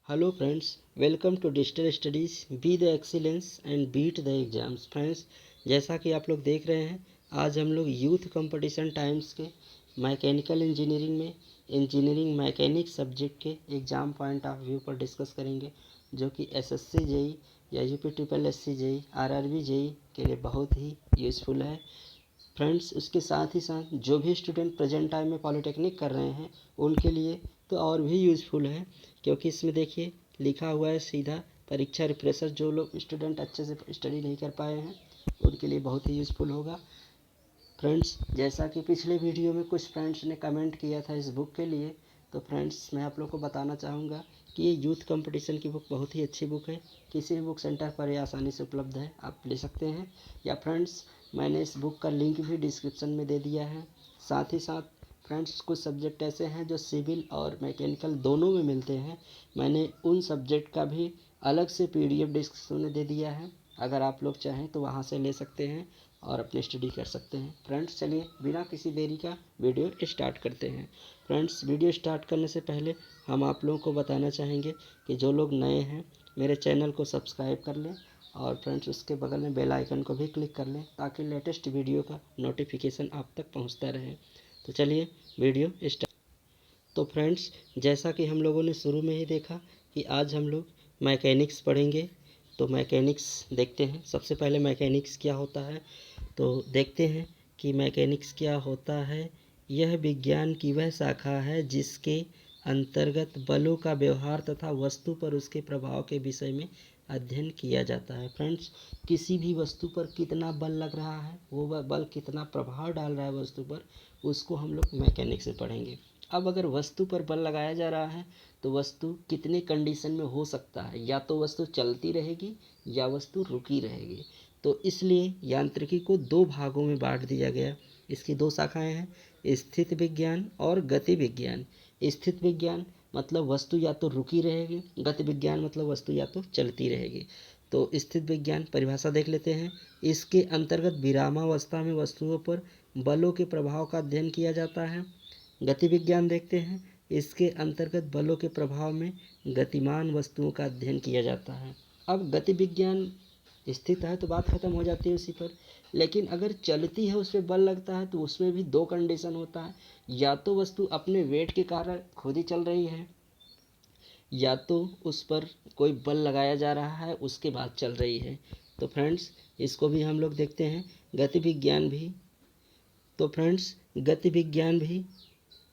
Hello friends, welcome to digital studies, be the excellence and beat the exams. Friends, जैसा कि आप लोग देख रहे हैं, आज हम लोग यूथ कंपटीशन टाइम्स के मैकेनिकल इंजीनियरिंग में इंजीनियरिंग मैकेनिक सब्जेक्ट के एग्ज़ाम पॉइंट ऑफ व्यू पर डिस्कस करेंगे, जो कि एसएससी जेई या UP triple SC JE RRB JE के लिए बहुत ही यूज़फुल है। फ्रेंड्स, उसके साथ ही साथ जो भी स्टूडेंट प्रेजेंट टाइम में पॉलिटेक्निक कर रहे हैं उनके लिए तो और भी यूज़फुल है, क्योंकि इसमें देखिए लिखा हुआ है सीधा परीक्षा रिफ्रेशर। जो लोग स्टूडेंट अच्छे से स्टडी नहीं कर पाए हैं उनके लिए बहुत ही यूज़फुल होगा। फ्रेंड्स, जैसा कि पिछले वीडियो में कुछ फ्रेंड्स ने कमेंट किया था इस बुक के लिए, तो फ्रेंड्स मैं आप लोग को बताना चाहूँगा कि ये यूथ कंपटीशन की बुक बहुत ही अच्छी बुक है। किसी भी बुक सेंटर पर ये आसानी से उपलब्ध है, आप ले सकते हैं। या फ्रेंड्स, मैंने इस बुक का लिंक भी डिस्क्रिप्शन में दे दिया है। साथ ही साथ फ्रेंड्स, कुछ सब्जेक्ट ऐसे हैं जो सिविल और मैकेनिकल दोनों में मिलते हैं। मैंने उन सब्जेक्ट का भी अलग से पीडीएफ डिस्क्रिप्शन में दे दिया है। अगर आप लोग चाहें तो वहाँ से ले सकते हैं और अपनी स्टडी कर सकते हैं। फ्रेंड्स, चलिए बिना किसी देरी का वीडियो स्टार्ट करते हैं। फ्रेंड्स, वीडियो स्टार्ट करने से पहले हम आप लोगों को बताना चाहेंगे कि जो लोग नए हैं मेरे चैनल को सब्सक्राइब कर लें और फ्रेंड्स उसके बगल में बेल आइकन को भी क्लिक कर लें, ताकि लेटेस्ट वीडियो का नोटिफिकेशन आप तक पहुंचता रहे। तो चलिए वीडियो स्टार्ट। तो फ्रेंड्स, जैसा कि हम लोगों ने शुरू में ही देखा कि आज हम लोग मैकेनिक्स पढ़ेंगे। तो मैकेनिक्स देखते हैं। सबसे पहले मैकेनिक्स क्या होता है तो देखते हैं कि मैकेनिक्स क्या होता है। यह विज्ञान की वह शाखा है जिसके अंतर्गत बलों का व्यवहार तथा वस्तु पर उसके प्रभाव के विषय में अध्ययन किया जाता है। फ्रेंड्स, किसी भी वस्तु पर कितना बल लग रहा है, वो बल कितना प्रभाव डाल रहा है वस्तु पर, उसको हम लोग मैकेनिक्स से पढ़ेंगे। अब अगर वस्तु पर बल लगाया जा रहा है तो वस्तु कितने कंडीशन में हो सकता है, या तो वस्तु चलती रहेगी या वस्तु रुकी रहेगी। तो इसलिए यांत्रिकी को दो भागों में बांट दिया गया। इसकी दो शाखाएं हैं, स्थित विज्ञान और गति विज्ञान। स्थित विज्ञान मतलब वस्तु या तो रुकी रहेगी, गति विज्ञान मतलब वस्तु या तो चलती रहेगी। तो स्थित विज्ञान परिभाषा देख लेते हैं। इसके अंतर्गत विरामावस्था में वस्तुओं पर बलों के प्रभाव का अध्ययन किया जाता है। गति विज्ञान देखते हैं। इसके अंतर्गत बलों के प्रभाव में गतिमान वस्तुओं का अध्ययन किया जाता है। अब गति विज्ञान स्थित है तो बात खत्म हो जाती है उसी पर। लेकिन अगर चलती है, उस पर बल लगता है, तो उसमें भी दो कंडीशन होता है। या तो वस्तु अपने वेट के कारण खुद ही चल रही है, या तो उस पर कोई बल लगाया जा रहा है उसके बाद चल रही है। तो फ्रेंड्स, इसको भी हम लोग देखते हैं। गति विज्ञान भी तो फ्रेंड्स, गति विज्ञान भी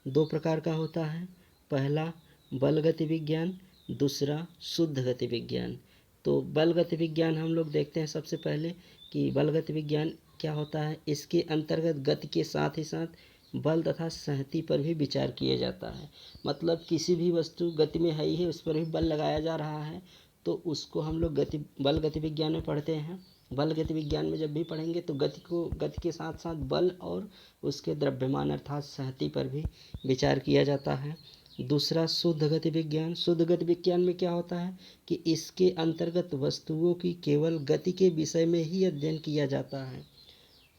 दो प्रकार का होता है। पहला बल गति विज्ञान, दूसरा शुद्ध गति विज्ञान। तो बल गति विज्ञान हम लोग देखते हैं सबसे पहले कि बल गति विज्ञान क्या होता है। इसके अंतर्गत गति के साथ ही साथ बल तथा संहति पर भी विचार किया जाता है। मतलब किसी भी वस्तु गति में है ही है, उस पर भी बल लगाया जा रहा है, तो उसको हम लोग बल गति विज्ञान में पढ़ते हैं। बल गति विज्ञान में जब भी पढ़ेंगे तो गति के साथ साथ बल और उसके द्रव्यमान अर्थात संहति पर भी विचार किया जाता है। दूसरा शुद्ध गति विज्ञान। शुद्ध गति विज्ञान में क्या होता है कि इसके अंतर्गत वस्तुओं की केवल गति के विषय में ही अध्ययन किया जाता है,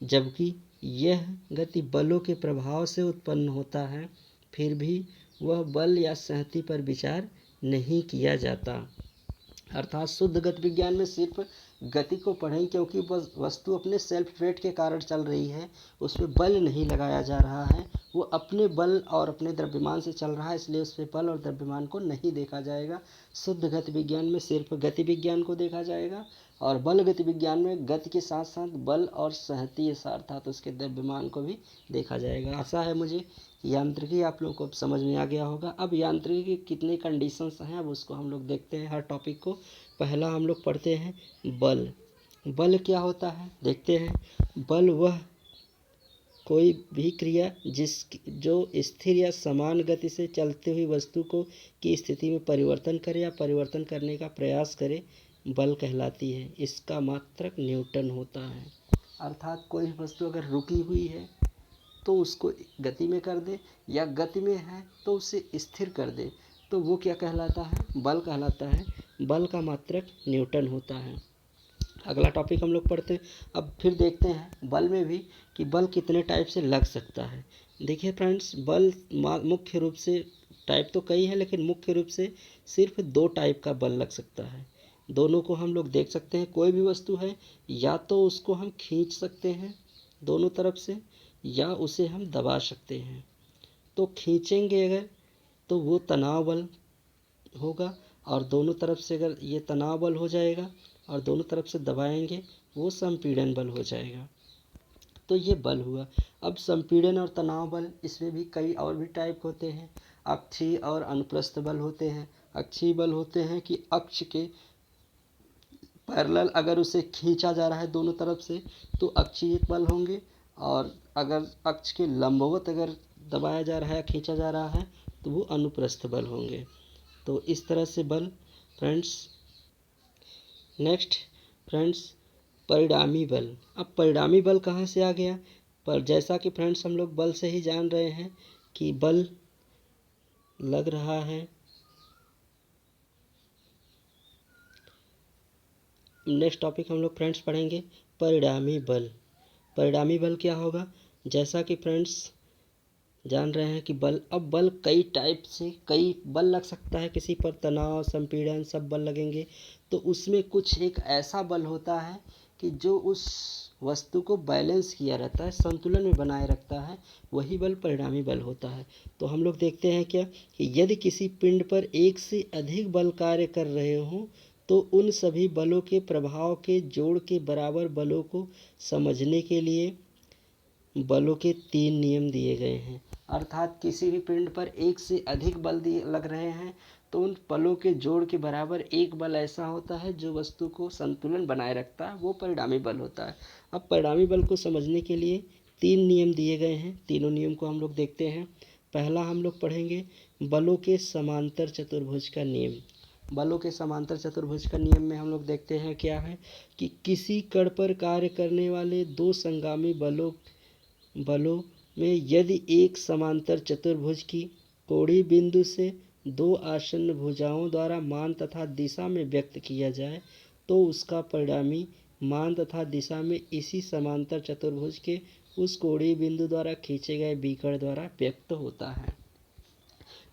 जबकि यह गति बलों के प्रभाव से उत्पन्न होता है, फिर भी वह बल या संहति पर विचार नहीं किया जाता। अर्थात शुद्ध गति विज्ञान में सिर्फ गति को पढ़ें, क्योंकि वस्तु अपने सेल्फ वेट के कारण चल रही है, उसमें बल नहीं लगाया जा रहा है, वो अपने बल और अपने द्रव्यमान से चल रहा है, इसलिए उस पर बल और द्रव्यमान को नहीं देखा जाएगा। शुद्ध गति विज्ञान में सिर्फ गति विज्ञान को देखा जाएगा, और बल गति विज्ञान में गति के साथ साथ बल और संहति अर्थात उसके द्रव्यमान को भी देखा जाएगा। आशा है मुझे यांत्रिकी आप लोगों को अब समझ में आ गया होगा। अब यांत्रिकी के कितने कंडीशंस हैं, अब उसको हम लोग देखते हैं हर टॉपिक को। पहला हम लोग पढ़ते हैं बल। बल क्या होता है देखते हैं। बल वह कोई भी क्रिया जो स्थिर या समान गति से चलती हुई वस्तु को की स्थिति में परिवर्तन करे या परिवर्तन करने का प्रयास करे, बल कहलाती है। इसका मात्रक न्यूटन होता है। अर्थात कोई वस्तु अगर रुकी हुई है तो उसको गति में कर दे, या गति में है तो उसे स्थिर कर दे, तो वो क्या कहलाता है, बल कहलाता है। बल का मात्रक न्यूटन होता है। अगला टॉपिक हम लोग पढ़ते हैं। अब फिर देखते हैं बल में भी कि बल कितने टाइप से लग सकता है। देखिए फ्रेंड्स, बल मुख्य रूप से टाइप तो कई हैं, लेकिन मुख्य रूप से सिर्फ 2 टाइप का बल लग सकता है। दोनों को हम लोग देख सकते हैं। कोई भी वस्तु है, या तो उसको हम खींच सकते हैं दोनों तरफ से, या उसे हम दबा सकते हैं। तो खींचेंगे अगर, तो वो तनाव बल होगा, और दोनों तरफ से अगर ये तनाव बल हो जाएगा, और दोनों तरफ से दबाएंगे, वो संपीड़न बल हो जाएगा। तो ये बल हुआ। अब संपीड़न और तनाव बल, इसमें भी कई और भी टाइप होते हैं। अक्षीय और अनुप्रस्थ बल होते हैं। अक्षीय बल होते हैं कि अक्ष के पैरेलल अगर उसे खींचा जा रहा है दोनों तरफ से, तो अक्षीय बल होंगे, और अगर अक्ष के लंबवत अगर दबाया जा रहा है, खींचा जा रहा है, तो वो अनुप्रस्थ बल होंगे। तो इस तरह से बल फ्रेंड्स। नेक्स्ट फ्रेंड्स, परिणामी बल। अब परिणामी बल कहाँ से आ गया? पर जैसा कि फ्रेंड्स हम लोग बल से ही जान रहे हैं कि बल लग रहा है। नेक्स्ट टॉपिक हम लोग फ्रेंड्स पढ़ेंगे परिणामी बल। परिणामी बल क्या होगा? जैसा कि फ्रेंड्स जान रहे हैं कि बल, अब बल कई टाइप से, कई बल लग सकता है किसी पर, तनाव, संपीड़न, सब बल लगेंगे। तो उसमें कुछ एक ऐसा बल होता है कि जो उस वस्तु को बैलेंस किया रहता है, संतुलन में बनाए रखता है, वही बल परिणामी बल होता है। तो हम लोग देखते हैं क्या कि यदि किसी पिंड पर एक से अधिक बल कार्य कर रहे हों, तो उन सभी बलों के प्रभाव के जोड़ के बराबर बलों को समझने के लिए बलों के 3 नियम दिए गए हैं। अर्थात किसी भी पिंड पर एक से अधिक बल दिए लग रहे हैं, तो उन बलों के जोड़ के बराबर एक बल ऐसा होता है जो वस्तु को संतुलन बनाए रखता है, वो परिणामी बल होता है। अब परिणामी बल को समझने के लिए 3 नियम दिए गए हैं। तीनों नियम को हम लोग देखते हैं। पहला हम लोग पढ़ेंगे बलों के समांतर चतुर्भुज का नियम। बलों के समांतर चतुर्भुज का नियम में हम लोग देखते हैं क्या है कि किसी कण पर कार्य करने वाले 2 संगामी बलों में यदि एक समांतर चतुर्भुज की कोणीय बिंदु से 2 आसन्न भुजाओं द्वारा मान तथा दिशा में व्यक्त किया जाए, तो उसका परिणामी मान तथा दिशा में इसी समांतर चतुर्भुज के उस कोणीय बिंदु द्वारा खींचे गए विकर्ण द्वारा व्यक्त होता है।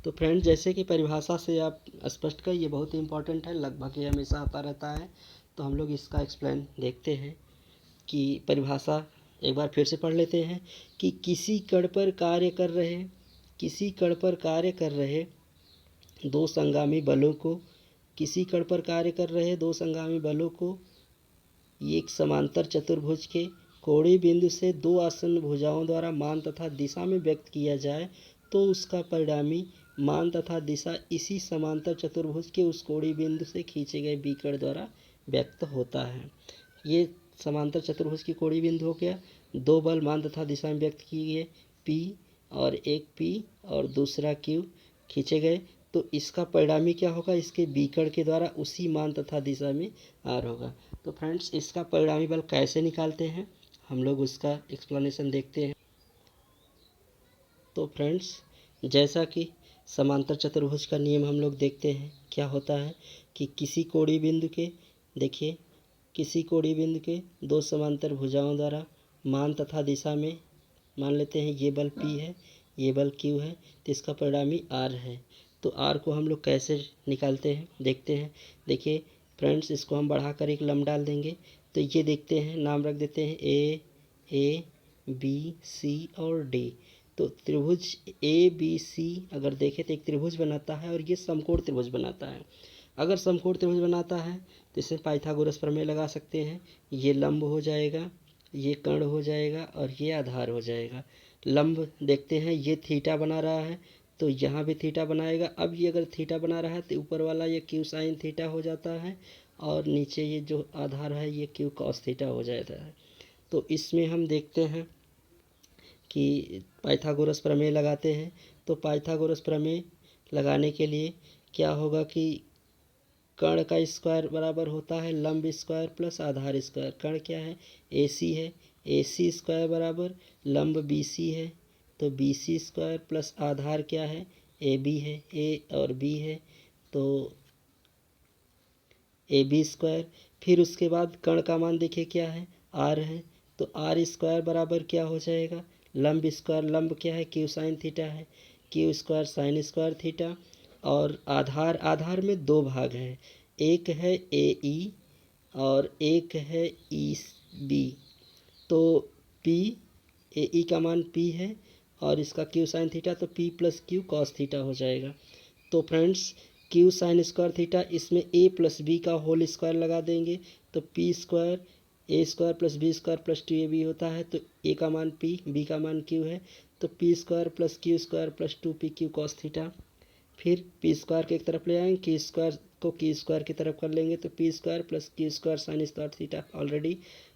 तो फ्रेंड्स, जैसे कि परिभाषा से आप स्पष्ट कर, ये बहुत ही इंपॉर्टेंट है, लगभग ये हमेशा आता रहता है। तो हम लोग इसका एक्सप्लेन देखते हैं कि परिभाषा एक बार फिर से पढ़ लेते हैं कि किसी कण पर कार्य कर रहे 2 संगामी बलों को, किसी कण पर कार्य कर रहे 2 संगामी बलों को एक समांतर चतुर्भुज के कोणीय बिंदु से 2 आसन्न भुजाओं द्वारा मान तथा दिशा में व्यक्त किया जाए, तो उसका परिणामी मान तथा दिशा इसी समांतर चतुर्भुज के उस कोणीय बिंदु से खींचे गए विकर्ण द्वारा व्यक्त होता है। ये समांतर चतुर्भुज की कोणीय बिंदु हो गया। 2 बल मान तथा दिशा में व्यक्त किए गए, P, और एक P और दूसरा Q खींचे गए। तो इसका परिणामी क्या होगा? इसके विकर्ण के द्वारा उसी मान तथा दिशा में R होगा। तो फ्रेंड्स, इसका परिणामी बल कैसे निकालते हैं, हम लोग उसका एक्सप्लेनेशन देखते हैं। तो फ्रेंड्स, जैसा कि समांतर चतुर्भुज का नियम हम लोग देखते हैं, क्या होता है कि किसी कोणीय बिंदु के, देखिए, किसी कोणीय बिंदु के 2 समांतर भुजाओं द्वारा मान तथा दिशा में, मान लेते हैं ये बल P है, ये बल Q है, तो इसका परिणामी R है। तो R को हम लोग कैसे निकालते हैं, देखते हैं। देखिए फ्रेंड्स, इसको हम बढ़ाकर एक लंब डाल देंगे। तो ये देखते हैं, नाम रख देते हैं A, B, C और D। तो त्रिभुज ABC अगर देखें तो एक त्रिभुज बनाता है, और ये समकोण त्रिभुज बनाता है। अगर समकोण त्रिभुज बनाता है तो इसमें पाइथागोरस प्रमेय लगा सकते हैं। ये लंब हो जाएगा, ये कर्ण हो जाएगा, और ये आधार हो जाएगा। लंब देखते हैं, ये थीटा बना रहा है, तो यहाँ भी थीटा बनाएगा। अब ये अगर थीटा बना रहा है तो ऊपर वाला ये क्यू साइन थीटा हो जाता है, और नीचे ये जो आधार है ये क्यू कॉस थीटा हो जाता है। तो इसमें हम देखते हैं कि पाइथागोरस प्रमेय लगाते हैं। तो पाइथागोरस प्रमेय लगाने के लिए क्या होगा कि कर्ण का स्क्वायर बराबर होता है लंब स्क्वायर प्लस आधार स्क्वायर। कर्ण क्या है? AC है। AC स्क्वायर बराबर लंब BC है, तो BC स्क्वायर प्लस आधार क्या है? AB है। A और B है, तो AB स्क्वायर। फिर उसके बाद कर्ण का मान देखिए क्या है? R है, तो R स्क्वायर बराबर क्या हो जाएगा? लंब स्क्वायर, लंब क्या है? क्यू साइन थीटा है। Q square sine square theta. और आधार में दो भाग हैं, एक है ए ई और एक है ई बी। तो पी ए ई का मान पी है और इसका क्यू साइन थीटा, तो P plus Q cos theta हो जाएगा। तो friends Q sine square theta, इसमें ए प्लस बी का होल स्क्वायर लगा देंगे तो P square A square plus B square plus two A B होता है। तो ए का मान पी, बी का मान क्यू है, तो P square plus Q square plus to P Q cos theta. फिर पी स्क्वायर के एक तरफ ले आएंगे, क्यू स्क्वायर को क्यू स्क्वायर की तरफ कर लेंगे, तो P square plus Q square sine square theta already,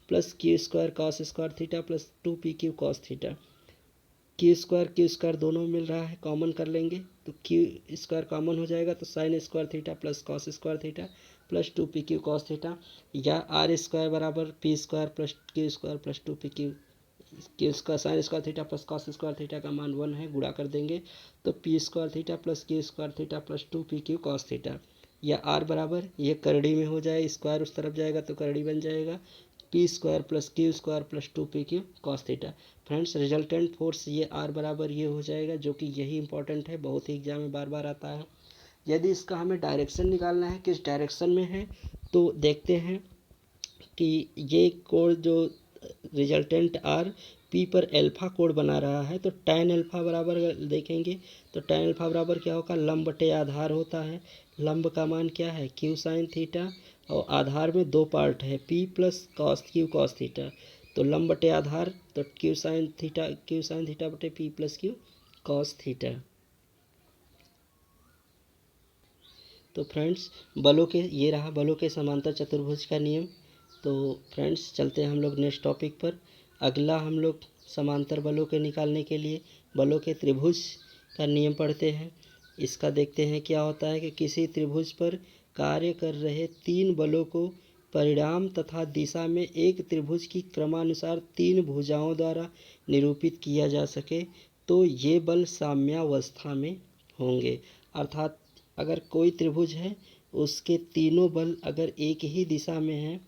plus Q square cos square theta plus two P Q cos theta. Q square दोनों में मिल रहा है, कॉमन कर लेंगे तो क्यू स्क्वायर कॉमन हो जाएगा, तो sign square theta plus cos square theta plus two P Q cos theta. या आर स्क्वायर बराबर P square plus Q square plus to P Q square sine square theta plus cos square theta का मान 1 है, गुणा कर देंगे तो P square theta plus Q square theta plus two P Q cos theta. या are बराबर ये करड़ी में हो जाए, स्क्वायर उस तरफ जाएगा तो करड़ी बन जाएगा, P square plus Q square plus to P Q cos theta. Friends resultant force ये आर बराबर ये हो जाएगा, जो कि यही इंपॉर्टेंट है, बहुत ही एग्जाम में बार बार आता है। यदि इसका हमें डायरेक्शन निकालना है किस डायरेक्शन में है, तो देखते हैं कि ये कोड जो रिजल्टेंट आर पी पर एल्फा कोड बना रहा है, तो tan अल्फा बराबर देखेंगे तो tan अल्फा बराबर क्या होगा, लंब बटे आधार होता है। लंब का मान क्या है, क्यू साइन थीटा, और आधार में दो पार्ट है, P plus cos Q cos theta. तो लंब बटे आधार, तो क्यू साइन थीटा बटे P plus Q cos theta. तो फ्रेंड्स बलों के ये रहा बलों के समांतर चतुर्भुज का नियम। तो फ्रेंड्स चलते हैं हम लोग नेक्स्ट टॉपिक पर। अगला हम लोग समांतर बलों के निकालने के लिए बलों के त्रिभुज का नियम पढ़ते हैं। इसका देखते हैं क्या होता है कि किसी त्रिभुज पर कार्य कर रहे तीन बलों को परिणाम तथा दिशा में एक त्रिभुज की क्रमानुसार तीन भुजाओं द्वारा निरूपित किया जा सके तो ये बल साम्यावस्था में होंगे। अर्थात अगर कोई त्रिभुज है उसके तीनों बल अगर एक ही दिशा में हैं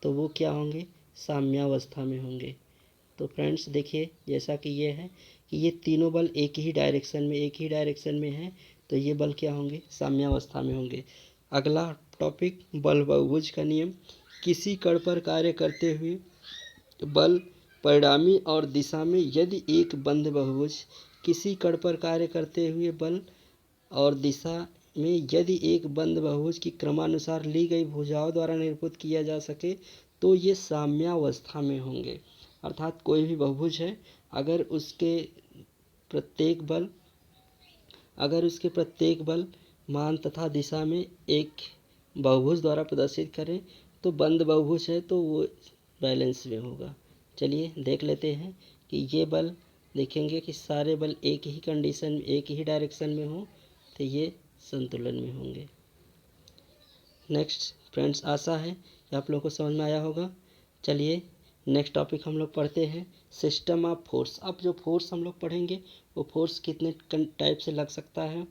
तो वो क्या होंगे, साम्यावस्था में होंगे। तो फ्रेंड्स देखिए जैसा कि ये है कि ये तीनों बल एक ही डायरेक्शन में हैं, तो ये बल क्या होंगे, साम्यावस्था में होंगे। अगला टॉपिक बल बहुभुज का नियम। किसी कण पर कार्य करते हुए बल परिणामी और दिशा में यदि एक बंद बहुभुज किसी कण पर कार्य करते हुए बल और दिशा में यदि एक बंद बहुभुज की क्रमानुसार ली गई भुजाओं द्वारा निरूपित किया जा सके तो ये साम्यावस्था में होंगे। अर्थात कोई भी बहुभुज है अगर उसके प्रत्येक बल मान तथा दिशा में एक बहुभुज द्वारा प्रदर्शित करें तो बंद बहुभुज है तो वो बैलेंस में होगा। चलिए देख लेते हैं कि ये बल देखेंगे कि सारे बल एक ही कंडीशन एक ही डायरेक्शन में हो तो ये संतुलन में होंगे। नेक्स्ट फ्रेंड्स आशा है कि आप लोगों को समझ में आया होगा। चलिए नेक्स्ट टॉपिक हम लोग पढ़ते हैं सिस्टम ऑफ फोर्स। अब जो फोर्स हम लोग पढ़ेंगे वो फोर्स कितने टाइप से लग सकता है।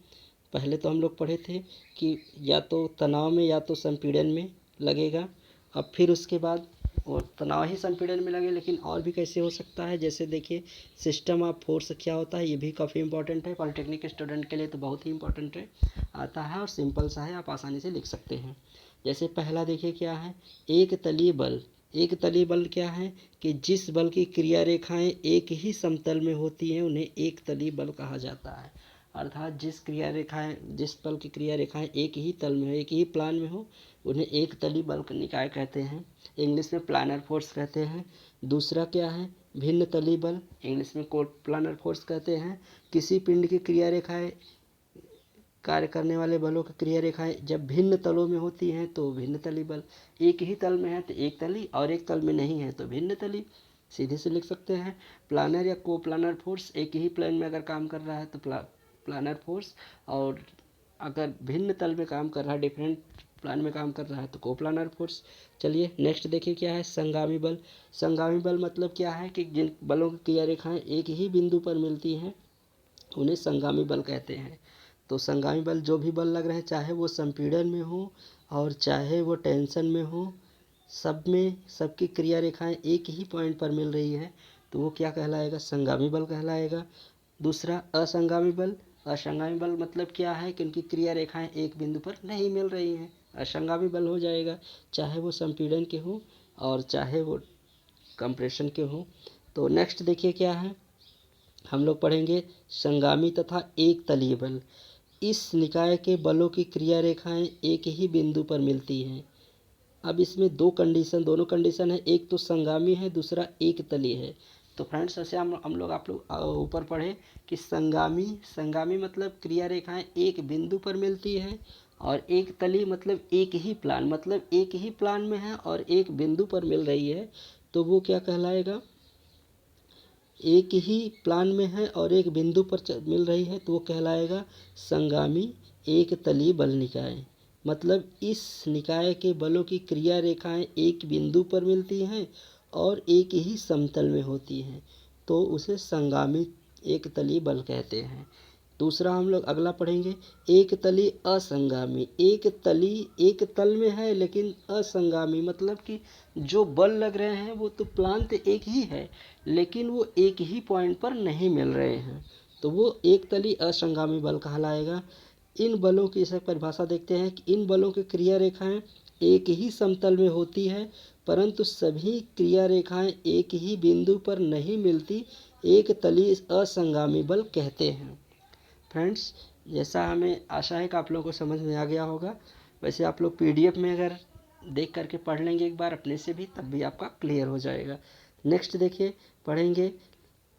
पहले तो हम लोग पढ़े थे कि या तो तनाव में या तो संपीड़न में लगेगा। अब फिर उसके बाद और तनाव ही संपीड़न में लगे, लेकिन और भी कैसे हो सकता है। जैसे देखिए सिस्टम ऑफ फोर्स क्या होता है, ये भी काफ़ी इंपॉर्टेंट है, पॉलिटेक्निक स्टूडेंट के लिए तो बहुत ही इंपॉर्टेंट है, आता है और सिंपल सा है, आप आसानी से लिख सकते हैं। जैसे पहला देखिए क्या है, एक तलीय बल। एक तलीय बल क्या है कि जिस बल की क्रिया रेखाएं एक ही समतल में होती हैं उन्हें एक तलीय बल कहा जाता है। अर्थात जिस बल की क्रिया रेखाएं एक ही तल में हो, एक ही प्लान में हो, उन्हें एक तलीय बल निकाय कहते हैं, इंग्लिश में प्लानर फोर्स कहते हैं। दूसरा क्या है, भिन्न तलीय बल, इंग्लिश में कोट प्लानर फोर्स कहते हैं। किसी पिंड की क्रिया रेखाएं कार्य करने वाले बलों की क्रिया रेखाएं जब भिन्न तलों में होती हैं तो भिन्न तलीय बल, एक ही तल में है तो एक तलीय और एक तल में नहीं है तो भिन्न तलीय, सीधे से लिख सकते हैं। प्लानर या को प्लानर फोर्स एक ही प्लेन में अगर काम कर रहा है तो प्लानर फोर्स, और अगर भिन्न तल में काम कर रहा है, डिफरेंट प्लान में काम कर रहा है तो को प्लानर फोर्स। चलिए नेक्स्ट देखिए क्या है, संगामी बल। संगामी बल मतलब क्या है कि जिन बलों की क्रिया रेखाएं एक ही बिंदु पर मिलती हैं उन्हें संगामी बल कहते हैं। तो संगामी बल जो भी बल लग रहे हैं चाहे वो संपीड़न में हो और चाहे वो टेंशन में हो, सब में सबकी क्रिया रेखाएं एक ही पॉइंट पर मिल रही है तो वो क्या कहलाएगा, संगामी बल कहलाएगा। दूसरा असंगामी बल, असंगामी बल मतलब क्या है कि उनकी क्रिया रेखाएं एक बिंदु पर नहीं मिल रही हैं, असंगामी बल हो जाएगा, चाहे वो संपीड़न के हों और चाहे वो कंप्रेशन के हों। तो नेक्स्ट देखिए क्या है, हम लोग पढ़ेंगे संगामी तथा एक तलीय बल। इस निकाय के बलों की क्रिया रेखाएं एक ही बिंदु पर मिलती हैं। अब इसमें दोनों कंडीशन है, एक तो संगामी है, दूसरा एक तलीय है। तो फ्रेंड्स ऐसे हम लोग आप लोग ऊपर पढ़े कि संगामी मतलब क्रिया रेखाएं एक बिंदु पर मिलती हैं, और एक तलीय मतलब एक ही प्लान में है और एक बिंदु पर मिल रही है, तो वो क्या कहलाएगा, एक ही प्लान में है और एक बिंदु पर मिल रही है, तो वो कहलाएगा संगामी एक तलीय बल निकाय। मतलब इस निकाय के बलों की क्रिया रेखाएं एक बिंदु पर मिलती हैं और एक ही समतल में होती हैं, तो उसे संगामी एक तलीय बल कहते हैं। दूसरा हम लोग अगला पढ़ेंगे एक तलीय असंगामी। एक तल में है लेकिन असंगामी, मतलब कि जो बल लग रहे हैं वो तो प्लान तो एक ही है लेकिन वो एक ही पॉइंट पर नहीं मिल रहे हैं, तो वो एक तलीय असंगामी बल कहलाएगा। इन बलों की इसे परिभाषा देखते हैं कि इन बलों की क्रिया रेखाएं एक ही समतल में होती है, परंतु सभी क्रिया रेखाएं एक ही बिंदु पर नहीं मिलती, एक तलीय असंगामी बल कहते हैं। फ्रेंड्स, जैसा हमें आशा है कि आप लोगों को समझ में आ गया होगा, वैसे आप लोग पीडीएफ में अगर देख करके पढ़ लेंगे एक बार अपने से भी, तब भी आपका क्लियर हो जाएगा। नेक्स्ट देखिए पढ़ेंगे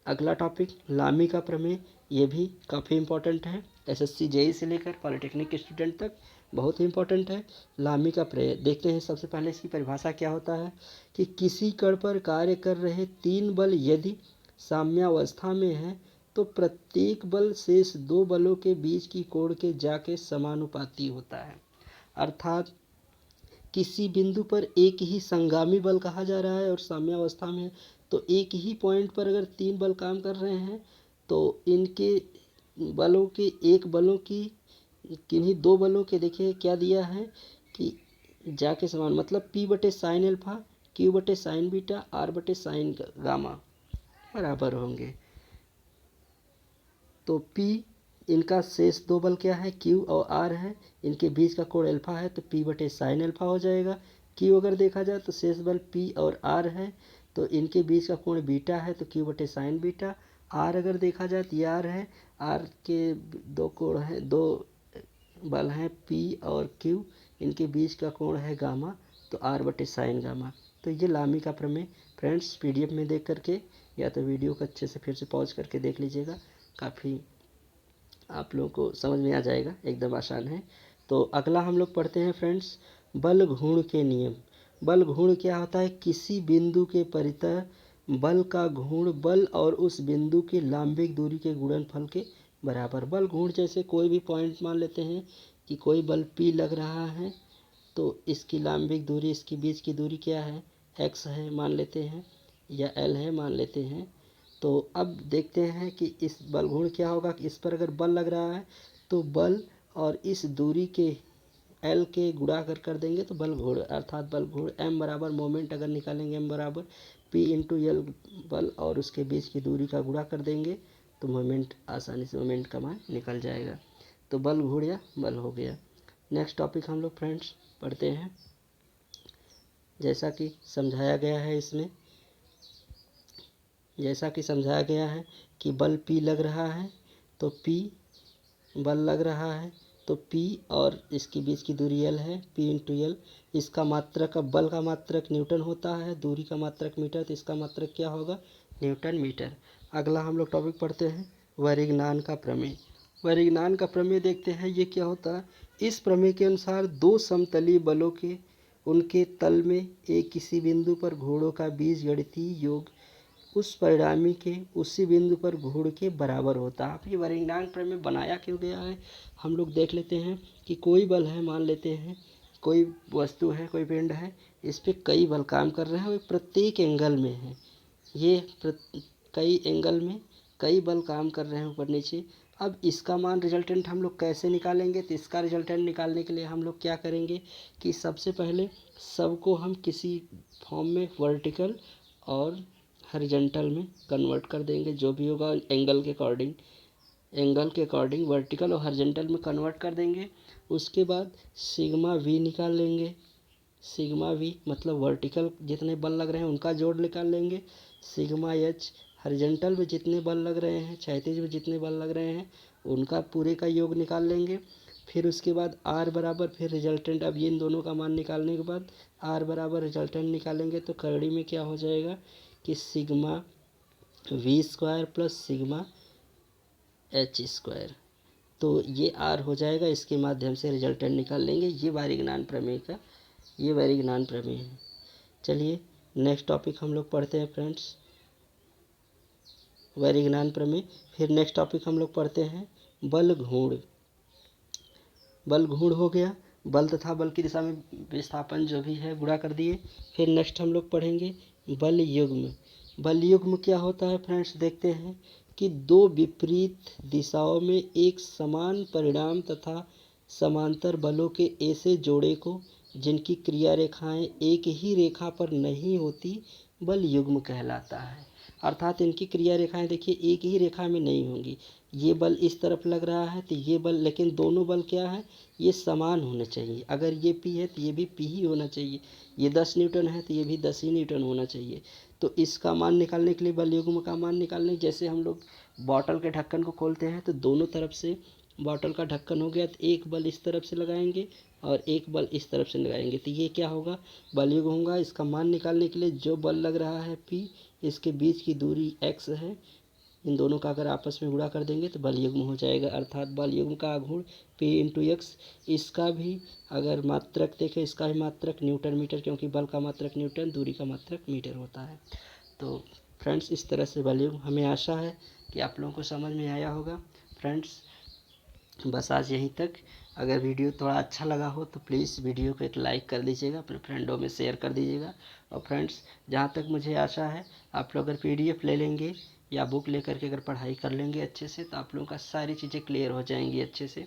अगला टॉपिक लामी का प्रमेय। ये भी काफ़ी इम्पोर्टेंट है, एसएससी जेई से लेकर पॉलिटेक्निक के स्टूडेंट तक बहुत ही इम्पोर्टेंट है। लामी का प्रमेय देखते हैं। सबसे पहले इसकी परिभाषा क्या होता है कि किसी कण पर कार्य कर रहे तीन बल यदि साम्यावस्था में है तो प्रत्येक बल शेष दो बलों के बीच की कोण के जाके समानुपाती होता है। अर्थात किसी बिंदु पर एक ही संगामी बल कहा जा रहा है और साम्यावस्था में है, तो एक ही पॉइंट पर अगर तीन बल काम कर रहे हैं तो इनके बलों की किन्हीं दो बलों के देखिए क्या दिया है कि जाके समान, मतलब P बटे साइन अल्फा, Q बटे साइन बीटा, R बटे साइन गामा बराबर होंगे। तो P इनका शेष दो बल क्या है, Q और R है, इनके बीच का कोण अल्फा है तो P बटे साइन अल्फा हो जाएगा। Q अगर देखा जाए तो शेष बल P और R है, तो इनके बीच का कोण बीटा है तो Q बटे साइन बीटा। R अगर देखा जाए तो R है, R के दो बल हैं P और Q, इनके बीच का कोण है गामा, तो R बटे साइन गामा। तो ये लामी का प्रमेय फ्रेंड्स पीडीएफ में देख करके या तो वीडियो को अच्छे से फिर से पॉज करके देख लीजिएगा, काफ़ी आप लोगों को समझ में आ जाएगा, एकदम आसान है। तो अगला हम लोग पढ़ते हैं फ्रेंड्स बल घूर्ण के नियम। बल घूर्ण क्या होता है, किसी बिंदु के परितः बल का घूर्ण बल और उस बिंदु की लांबिक दूरी के गुणनफल के बराबर। बल घूर्ण जैसे कोई भी पॉइंट मान लेते हैं कि कोई बल P लग रहा है, तो इसकी लांबिक दूरी, इसके बीच की दूरी क्या है, x है मान लेते हैं, या l है मान लेते हैं। तो अब देखते हैं कि इस बल घूर्ण क्या होगा कि इस पर अगर बल लग रहा है तो बल और इस दूरी के L के गुणा कर देंगे तो बल घूर्ण, अर्थात बल घूर्ण M बराबर मोमेंट अगर निकालेंगे M बराबर P इंटू L बल और उसके बीच की दूरी का गुणा कर देंगे तो मोमेंट, आसानी से मोमेंट का मान निकल जाएगा। तो बल घूर्ण या बल हो गया। नेक्स्ट टॉपिक हम लोग फ्रेंड्स पढ़ते हैं, जैसा कि समझाया गया है कि बल P लग रहा है तो P और इसके बीच की दूरी L है, P इंटू L। इसका मात्रक, अब बल का मात्रक न्यूटन होता है, दूरी का मात्रक मीटर, तो इसका मात्रक क्या होगा, न्यूटन मीटर। अगला हम लोग टॉपिक पढ़ते हैं वरिग्नान का प्रमेय। वरिग्नान का प्रमेय देखते हैं ये क्या होता है। इस प्रमेय के अनुसार दो समतलीय बलों के उनके तल में एक किसी बिंदु पर घूर्णों का बीजगणितीय योग उस परिणामी के उसी बिंदु पर घूर्ण के बराबर होता है। अब ये वरिग्नान प्रमेय बनाया क्यों गया है, हम लोग देख लेते हैं कि कोई बल है, मान लेते हैं कोई वस्तु है, कोई पिंड है, इस पे कई बल काम कर रहे हैं और प्रत्येक एंगल में है, कई एंगल में कई बल काम कर रहे हैं ऊपर नीचे। अब इसका मान रिजल्टेंट हम लोग कैसे निकालेंगे, तो इसका रिजल्टेंट निकालने के लिए हम लोग क्या करेंगे कि सबसे पहले सबको हम किसी फॉर्म में वर्टिकल और हॉरिजॉन्टल में कन्वर्ट कर देंगे, जो भी होगा एंगल के अकॉर्डिंग। एंगल के अकॉर्डिंग वर्टिकल और हॉरिजॉन्टल में कन्वर्ट कर देंगे। उसके बाद सिग्मा वी निकाल लेंगे। सिग्मा वी मतलब वर्टिकल जितने बल लग रहे हैं उनका जोड़ निकाल लेंगे। सिग्मा एच हॉरिजॉन्टल में जितने बल लग रहे हैं, क्षैतिज में जितने बल लग रहे हैं उनका पूरे का योग निकाल लेंगे। फिर उसके बाद आर बराबर फिर रिजल्टेंट, अब ये इन दोनों का मान निकालने के बाद आर बराबर रिजल्टेंट निकालेंगे तो करड़ी में क्या हो जाएगा कि sigma we square plus sigma H square, तो ये आर हो जाएगा। इसके माध्यम से रिजल्टेंट निकाल लेंगे। ये बारीगनान प्रमेय का, ये बारीगनान प्रमेय है। चलिए नेक्स्ट टॉपिक हम लोग पढ़ते हैं फ्रेंड्स, बारीगनान प्रमेय। फिर नेक्स्ट टॉपिक हम लोग पढ़ते हैं बल घूर्ण। बल घूर्ण हो गया, बल तथा बल की दिशा में विस्थापन जो भी है गुणा कर दिए। फिर नेक्स्ट हम लोग पढ़ेंगे बल युग्म। बल युग्म क्या होता है फ्रेंड्स, देखते हैं कि दो विपरीत दिशाओं में एक समान परिणाम तथा समांतर बलों के ऐसे जोड़े को जिनकी क्रिया रेखाएं एक ही रेखा पर नहीं होती बल युग्म कहलाता है। अर्थात इनकी क्रिया रेखाएं देखिए एक ही रेखा में नहीं होंगी। ये बल इस तरफ लग रहा है तो ये बल, लेकिन दोनों बल क्या है, ये समान होने चाहिए। अगर ये P है तो ये भी P ही होना चाहिए। ये 10 न्यूटन है तो ये भी 10 ही न्यूटन होना चाहिए। तो इसका मान निकालने के लिए, बल युग्म का मान निकालने, जैसे हम लोग बॉटल के ढक्कन को खोलते हैं तो दोनों तरफ से बॉटल का ढक्कन हो गया तो एक बल इस तरफ से लगाएंगे और एक बल इस तरफ से लगाएंगे तो ये क्या होगा, बल युग्म होगा। इसका मान निकालने के लिए जो बल लग रहा है P, इसके बीच की दूरी x है, इन दोनों का अगर आपस में गुणा कर देंगे तो बल युग्म हो जाएगा। अर्थात बल युग्म का आघूर्ण P इंटू एक्स। इसका भी अगर मात्रक देखें, इसका भी मात्रक न्यूटन मीटर, क्योंकि बल का मात्रक न्यूटन, दूरी का मात्रक मीटर होता है। तो फ्रेंड्स इस तरह से बल युग्म, हमें आशा है कि आप लोगों को समझ में आया होगा। फ्रेंड्स बस आज यहीं तक। अगर वीडियो थोड़ा अच्छा लगा हो तो प्लीज़ वीडियो को एक लाइक कर दीजिएगा, अपने फ्रेंडों में शेयर कर दीजिएगा। और फ्रेंड्स जहाँ तक मुझे आशा है आप लोग अगर PDF ले लेंगे या बुक लेकर के अगर पढ़ाई कर लेंगे अच्छे से तो आप लोगों का सारी चीज़ें क्लियर हो जाएंगी अच्छे से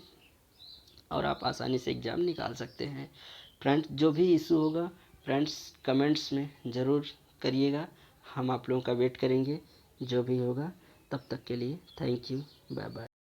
और आप आसानी से एग्ज़ाम निकाल सकते हैं। फ्रेंड्स जो भी इशू होगा फ्रेंड्स कमेंट्स में ज़रूर करिएगा, हम आप लोगों का वेट करेंगे जो भी होगा। तब तक के लिए थैंक यू, बाय बाय।